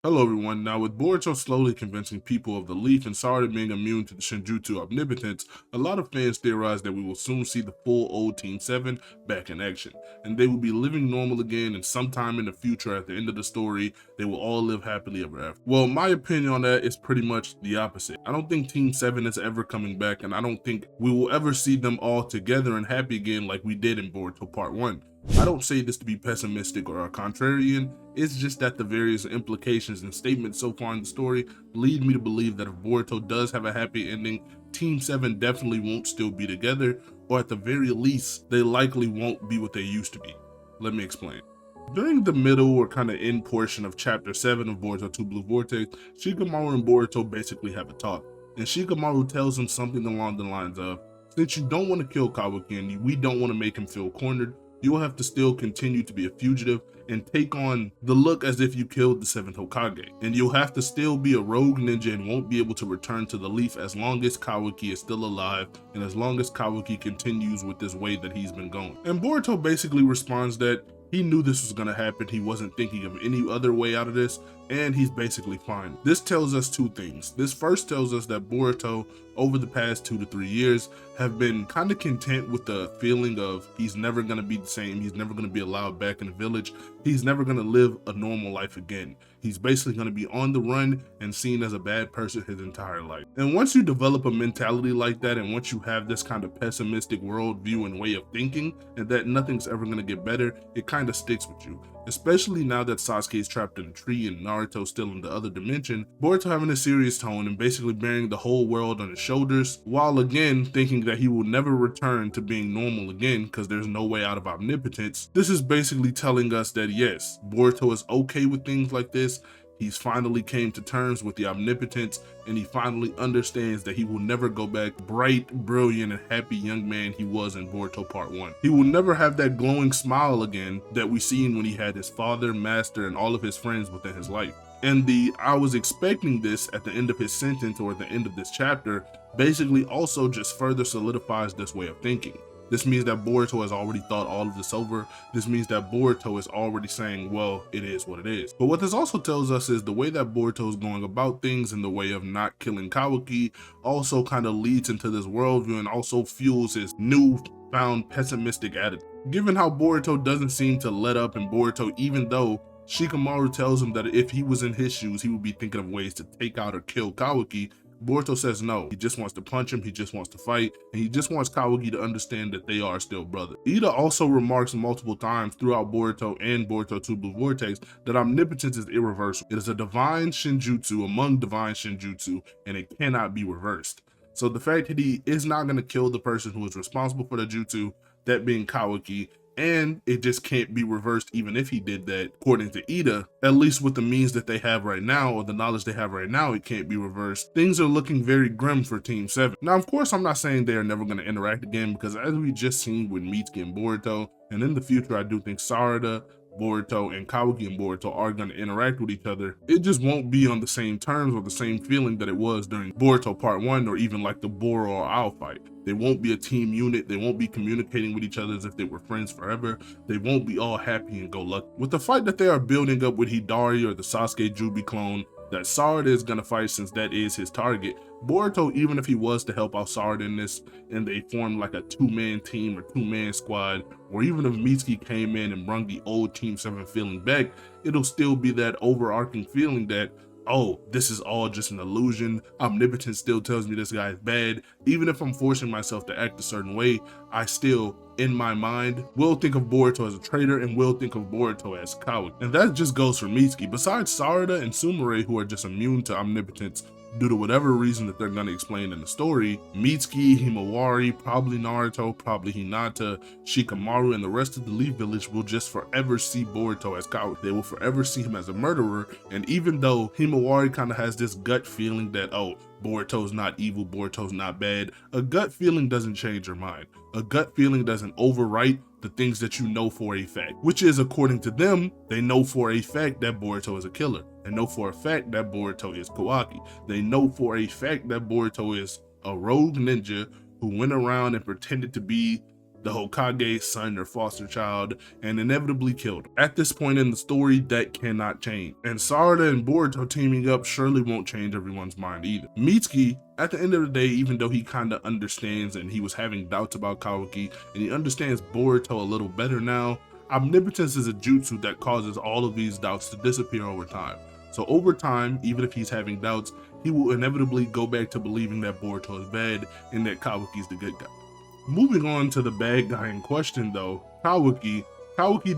Hello everyone. Now with Boruto slowly convincing people of the leaf and Sarada being immune to the Shinjutsu omnipotence, a lot of fans theorize that we will soon see the full old Team 7 back in action, and they will be living normal again, and sometime in the future at the end of the story, they will all live happily ever after. Well, my opinion on that is pretty much the opposite. I don't think Team 7 is ever coming back, and I don't think we will ever see them all together and happy again like we did in Boruto Part 1. I don't say this to be pessimistic or a contrarian, it's just that the various implications and statements so far in the story lead me to believe that if Boruto does have a happy ending, Team 7 definitely won't still be together, or at the very least, they likely won't be what they used to be. Let me explain. During the middle or kind of end portion of Chapter 7 of Boruto 2 Blue Vortex, Shikamaru and Boruto basically have a talk, and Shikamaru tells him something along the lines of, since you don't want to kill Kawaki and we don't want to make him feel cornered, you will have to still continue to be a fugitive and take on the look as if you killed the 7th Hokage. And you'll have to still be a rogue ninja and won't be able to return to the leaf as long as Kawaki is still alive and as long as Kawaki continues with this way that he's been going. And Boruto basically responds that he knew this was going to happen, he wasn't thinking of any other way out of this, and he's basically fine. This tells us two things. This first tells us that Boruto, over the past 2 to 3 years, have been kind of content with the feeling of he's never going to be the same, he's never going to be allowed back in the village, he's never going to live a normal life again. He's basically going to be on the run and seen as a bad person his entire life. And once you develop a mentality like that, and once you have this kind of pessimistic worldview and way of thinking, and that nothing's ever going to get better, it kind of sticks with you. Especially now that Sasuke's trapped in a tree and Naruto's still in the other dimension, Boruto having a serious tone and basically bearing the whole world on his shoulders, while again thinking that he will never return to being normal again because there's no way out of omnipotence. This is basically telling us that yes, Boruto is okay with things like this. He's finally came to terms with the omnipotence, and he finally understands that he will never go back bright, brilliant, and happy young man he was in Boruto Part 1. He will never have that glowing smile again that we seen when he had his father, master, and all of his friends within his life. And the I was expecting this at the end of his sentence or at the end of this chapter basically also just further solidifies this way of thinking. This means that Boruto has already thought all of this over. This means that Boruto is already saying, well, it is what it is. But what this also tells us is the way that Boruto is going about things in the way of not killing Kawaki also kind of leads into this worldview and also fuels his newfound pessimistic attitude. Given how Boruto doesn't seem to let up in Boruto, even though Shikamaru tells him that if he was in his shoes, he would be thinking of ways to take out or kill Kawaki, Boruto says no. He just wants to punch him, he just wants to fight, and he just wants Kawaki to understand that they are still brothers. Ida also remarks multiple times throughout Boruto and Boruto 2 Blue Vortex that omnipotence is irreversible. It is a divine Shinjutsu among divine Shinjutsu, and it cannot be reversed. So the fact that he is not going to kill the person who is responsible for the jutsu, that being Kawaki, and it just can't be reversed even if he did that, according to Ida, at least with the means that they have right now, or the knowledge they have right now, it can't be reversed. Things are looking very grim for Team 7. Now, of course, I'm not saying they are never going to interact again, because as we just seen with Mitsuki and Boruto, and in the future, I do think Sarada, Boruto, and Kawaki and Boruto are going to interact with each other. It just won't be on the same terms or the same feeling that it was during Boruto Part 1 or even like the Boro or Ao fight. They won't be a team unit. They won't be communicating with each other as if they were friends forever. They won't be all happy and go lucky. With the fight that they are building up with Hidari or the Sasuke Jubi clone that Sarada is going to fight since that is his target, Boruto, even if he was to help out Sarada in this and they formed like a 2-man team or 2-man squad, or even if Mitsuki came in and brought the old Team 7 feeling back, it'll still be that overarching feeling that, oh, this is all just an illusion. Omnipotence still tells me this guy is bad. Even if I'm forcing myself to act a certain way, I still, in my mind, will think of Boruto as a traitor and will think of Boruto as Kawaki. And that just goes for Mitsuki. Besides Sarada and Sumire, who are just immune to omnipotence due to whatever reason that they're going to explain in the story, Mitsuki, Himawari, probably Naruto, probably Hinata, Shikamaru, and the rest of the Leaf Village will just forever see Boruto as Kawaki. They will forever see him as a murderer, and even though Himawari kind of has this gut feeling that, oh, Boruto's not evil, Boruto's not bad, a gut feeling doesn't change your mind. A gut feeling doesn't overwrite the things that you know for a fact, which is, according to them, they know for a fact that Boruto is a killer. They know for a fact that Boruto is Kawaki. They know for a fact that Boruto is a rogue ninja who went around and pretended to be the Hokage's son or foster child, and inevitably killed him. At this point in the story, that cannot change. And Sarada and Boruto teaming up surely won't change everyone's mind either. Mitsuki, at the end of the day, even though he kind of understands and he was having doubts about Kawaki, and he understands Boruto a little better now, omnipotence is a jutsu that causes all of these doubts to disappear over time. So over time, even if he's having doubts, he will inevitably go back to believing that Boruto is bad and that Kawaki's the good guy. Moving on to the bad guy in question though, Kawaki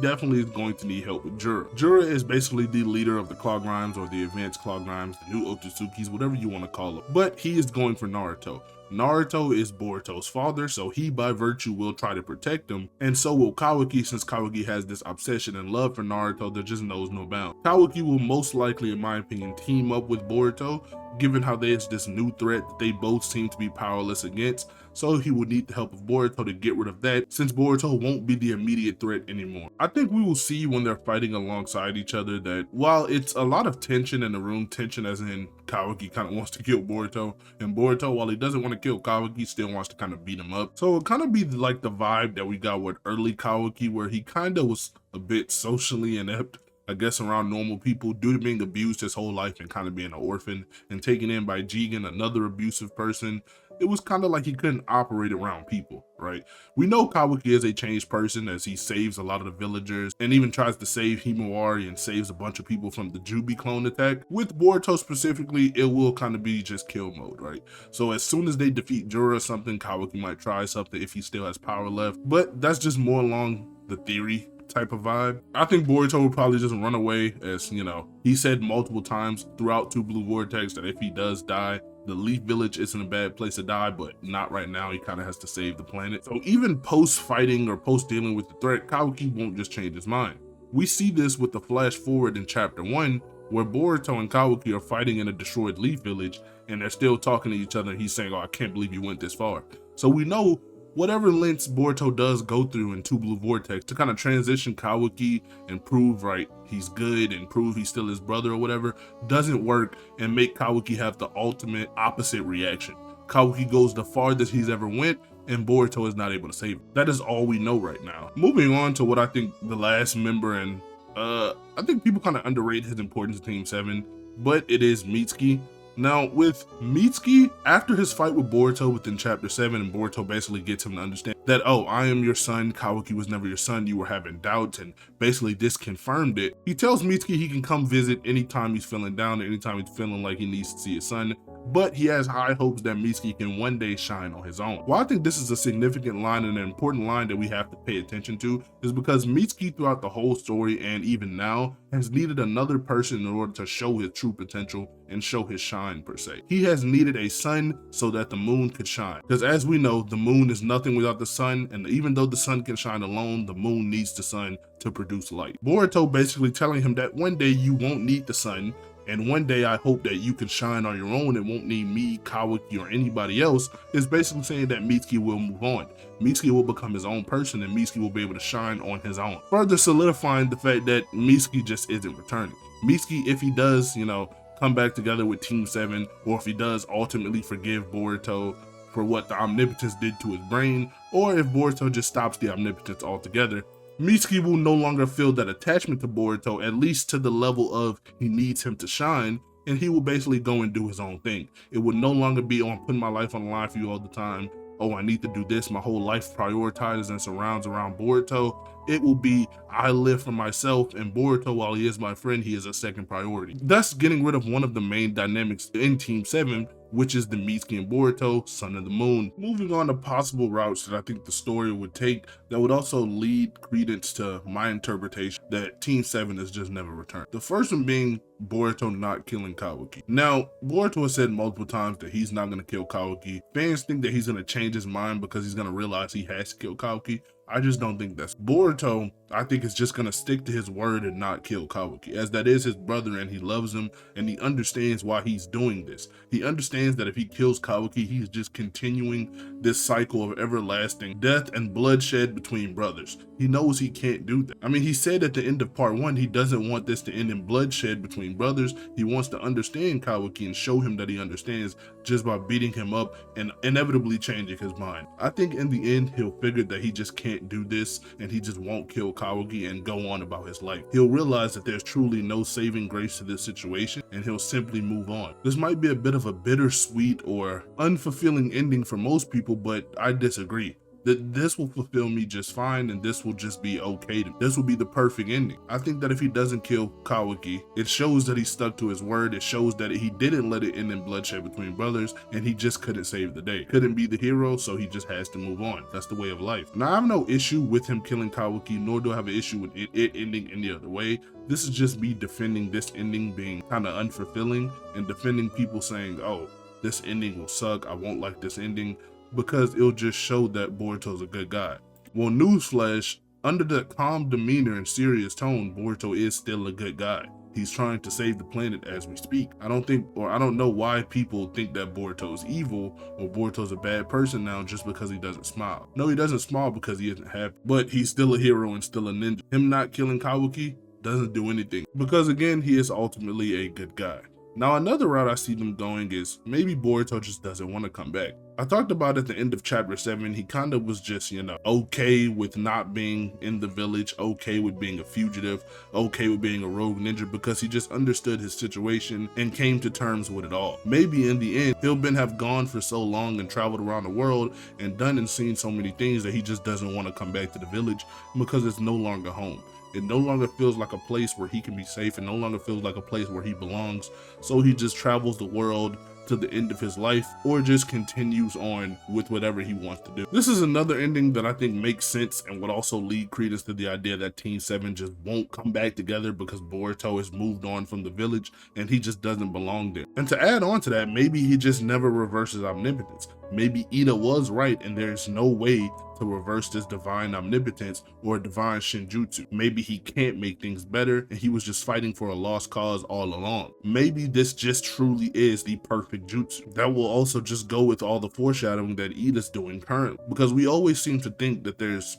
definitely is going to need help with Jura. Jura is basically the leader of the Clog Rhymes, or the advanced Clog Rhymes, the new Otsutsuki's, whatever you want to call them. But he is going for Naruto. Naruto is Boruto's father, so he by virtue will try to protect him, and so will Kawaki, since Kawaki has this obsession and love for Naruto that just knows no bounds. Kawaki will most likely, in my opinion, team up with Boruto, given how there's this new threat that they both seem to be powerless against, so he would need the help of Boruto to get rid of that, since Boruto won't be the immediate threat anymore. I think we will see when they're fighting alongside each other that while it's a lot of tension in the room, tension as in Kawaki kind of wants to kill Boruto, and Boruto, while he doesn't want to kill Kawaki, still wants to kind of beat him up. So it'll kind of be like the vibe that we got with early Kawaki, where he kind of was a bit socially inept, I guess, around normal people due to being abused his whole life and kind of being an orphan and taken in by Jigen, another abusive person. It was kind of like he couldn't operate around people, right? We know Kawaki is a changed person, as he saves a lot of the villagers and even tries to save Himawari and saves a bunch of people from the Jubi clone attack. With Boruto specifically, it will kind of be just kill mode, right? So as soon as they defeat Jura or something, Kawaki might try something if he still has power left, but that's just more along the theory type of vibe. I think Boruto will probably just run away, as you know, he said multiple times throughout Two Blue Vortex that if he does die, the Leaf Village isn't a bad place to die, but not right now. He kind of has to save the planet. So even post-fighting or post-dealing with the threat, Kawaki won't just change his mind. We see this with the flash forward in chapter 1, where Boruto and Kawaki are fighting in a destroyed Leaf Village, and they're still talking to each other, and he's saying, "Oh, I can't believe you went this far." So we know whatever lengths Boruto does go through in Two Blue Vortex to kind of transition Kawaki and prove, right, he's good and prove he's still his brother or whatever, doesn't work and make Kawaki have the ultimate opposite reaction. Kawaki goes the farthest he's ever went, and Boruto is not able to save him. That is all we know right now. Moving on to what I think the last member, and I think people kind of underrate his importance in Team 7, but it is Mitsuki. Now, with Mitsuki, after his fight with Boruto within chapter 7, and Boruto basically gets him to understand that, oh, I am your son, Kawaki was never your son, you were having doubts, and basically this confirmed it. He tells Mitsuki he can come visit anytime he's feeling down, anytime he's feeling like he needs to see his son, but he has high hopes that Mitsuki can one day shine on his own. While I think this is a significant line and an important line that we have to pay attention to, is because Mitsuki throughout the whole story and even now has needed another person in order to show his true potential and show his shine per se. He has needed a sun so that the moon could shine. Because as we know, the moon is nothing without the sun, and even though the sun can shine alone, the moon needs the sun to produce light. Boruto basically telling him that one day you won't need the sun, and one day I hope that you can shine on your own and won't need me, Kawaki, or anybody else, is basically saying that Mitsuki will move on. Mitsuki will become his own person, and Mitsuki will be able to shine on his own. Further solidifying the fact that Mitsuki just isn't returning. Mitsuki, if he does, you know, come back together with Team 7, or if he does ultimately forgive Boruto for what the omnipotence did to his brain, or if Boruto just stops the omnipotence altogether, Mitsuki will no longer feel that attachment to Boruto, at least to the level of he needs him to shine, and he will basically go and do his own thing. It will no longer be, oh, I'm putting my life on the line for you all the time, oh, I need to do this, my whole life prioritizes and surrounds around Boruto. It will be, I live for myself, and Boruto, while he is my friend, he is a second priority. Thus getting rid of one of the main dynamics in Team 7, which is the Mitsuki and Boruto, Sun of the Moon. Moving on to possible routes that I think the story would take that would also lead credence to my interpretation that Team 7 has just never returned. The first one being Boruto not killing Kawaki. Now, Boruto has said multiple times that he's not going to kill Kawaki. Fans think that he's going to change his mind because he's going to realize he has to kill Kawaki. I just don't think that's Boruto. I think is just gonna stick to his word and not kill Kawaki, as that is his brother and he loves him and he understands why he's doing this. He understands that if he kills Kawaki, he's just continuing this cycle of everlasting death and bloodshed between brothers. He knows he can't do that. I mean, he said at the end of part 1, he doesn't want this to end in bloodshed between brothers. He wants to understand Kawaki and show him that he understands just by beating him up and inevitably changing his mind. I think in the end, he'll figure that he just can't do this and he just won't kill Kawaki and go on about his life. He'll realize that there's truly no saving grace to this situation and he'll simply move on. This might be a bit of a bittersweet or unfulfilling ending for most people, but I disagree. That this will fulfill me just fine and this will just be okay. This will be the perfect ending. I think that if he doesn't kill Kawaki, it shows that he stuck to his word. It shows that he didn't let it end in bloodshed between brothers and he just couldn't save the day. Couldn't be the hero, so he just has to move on. That's the way of life. Now, I have no issue with him killing Kawaki, nor do I have an issue with it ending any other way. This is just me defending this ending being kind of unfulfilling and defending people saying, oh, this ending will suck. I won't like this ending, because it'll just show that Boruto's a good guy. Well, newsflash, under the calm demeanor and serious tone, Boruto is still a good guy. He's trying to save the planet as we speak. I don't know why people think that Boruto's evil or Boruto's a bad person now just because he doesn't smile. No, he doesn't smile because he isn't happy, but he's still a hero and still a ninja. Him not killing Kawaki doesn't do anything because, again, he is ultimately a good guy. Now, another route I see them going is maybe Boruto just doesn't want to come back. I talked about at the end of chapter 7, he kind of was just, okay with not being in the village, okay with being a fugitive, okay with being a rogue ninja, because he just understood his situation and came to terms with it all. Maybe in the end, he'll have gone for so long and traveled around the world and done and seen so many things that he just doesn't want to come back to the village because it's no longer home. It no longer feels like a place where he can be safe. It no longer feels like a place where he belongs. So he just travels the world to the end of his life or just continues on with whatever he wants to do. This is another ending that I think makes sense and would also lead credence to the idea that Team 7 just won't come back together because Boruto has moved on from the village and he just doesn't belong there. And to add on to that, maybe he just never reverses omnipotence. Maybe Ida was right and there's no way to reverse this divine omnipotence or divine shinjutsu. Maybe he can't make things better and he was just fighting for a lost cause all along. Maybe this just truly is the perfect jutsu. That will also just go with all the foreshadowing that Ida's doing currently, because we always seem to think that there's,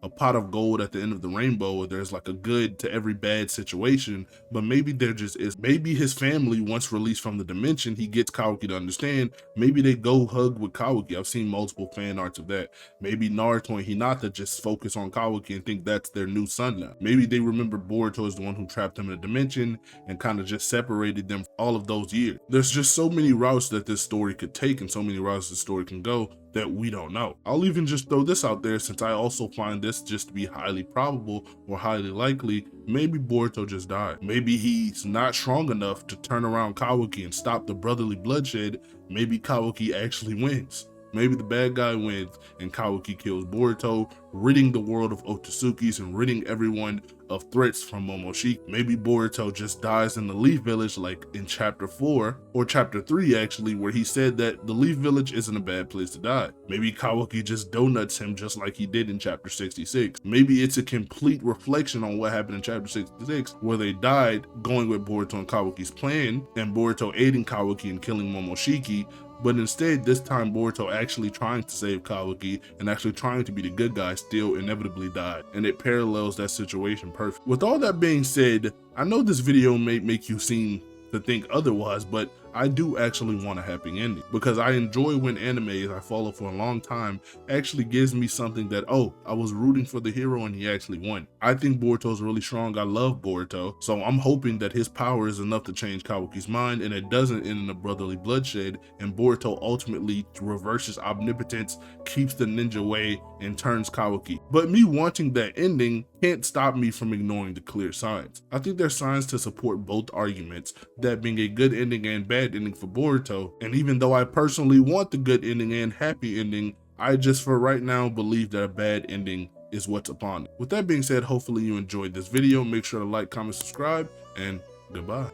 a pot of gold at the end of the rainbow, or there's like a good to every bad situation, but maybe there just is. Maybe his family, once released from the dimension, he gets Kawaki to understand, maybe they go hug with Kawaki. I've seen multiple fan arts of that. Maybe Naruto and Hinata just focus on Kawaki and think that's their new son now. Maybe they remember Boruto is the one who trapped him in a dimension and kind of just separated them all of those years. There's just so many routes that this story could take and so many routes the story can go that we don't know. I'll even just throw this out there, since I also find this just to be highly probable or highly likely. Maybe Boruto just died. Maybe he's not strong enough to turn around Kawaki and stop the brotherly bloodshed. Maybe Kawaki actually wins. Maybe the bad guy wins and Kawaki kills Boruto, ridding the world of Otsutsuki's and ridding everyone of threats from Momoshiki. Maybe Boruto just dies in the Leaf Village like in chapter 4 or chapter 3 actually, where he said that the Leaf Village isn't a bad place to die. Maybe Kawaki just donuts him just like he did in chapter 66. Maybe it's a complete reflection on what happened in chapter 66, where they died going with Boruto and Kawaki's plan and Boruto aiding Kawaki and killing Momoshiki. But instead, this time Boruto actually trying to save Kawaki and actually trying to be the good guy still inevitably died. And it parallels that situation perfect. With all that being said, I know this video may make you seem to think otherwise, but I do actually want a happy ending, because I enjoy when animes I follow for a long time actually gives me something that, oh, I was rooting for the hero and he actually won. I think Boruto's really strong. I love Boruto, so I'm hoping that his power is enough to change Kawaki's mind and it doesn't end in a brotherly bloodshed and Boruto ultimately reverses omnipotence, keeps the ninja way, and turns Kawaki. But me wanting that ending can't stop me from ignoring the clear signs. I think there's signs to support both arguments, that being a good ending and bad ending for Boruto. And even though I personally want the good ending and happy ending, I just for right now believe that a bad ending is what's upon it. With that being said, hopefully you enjoyed this video. Make sure to like, comment, subscribe, and goodbye.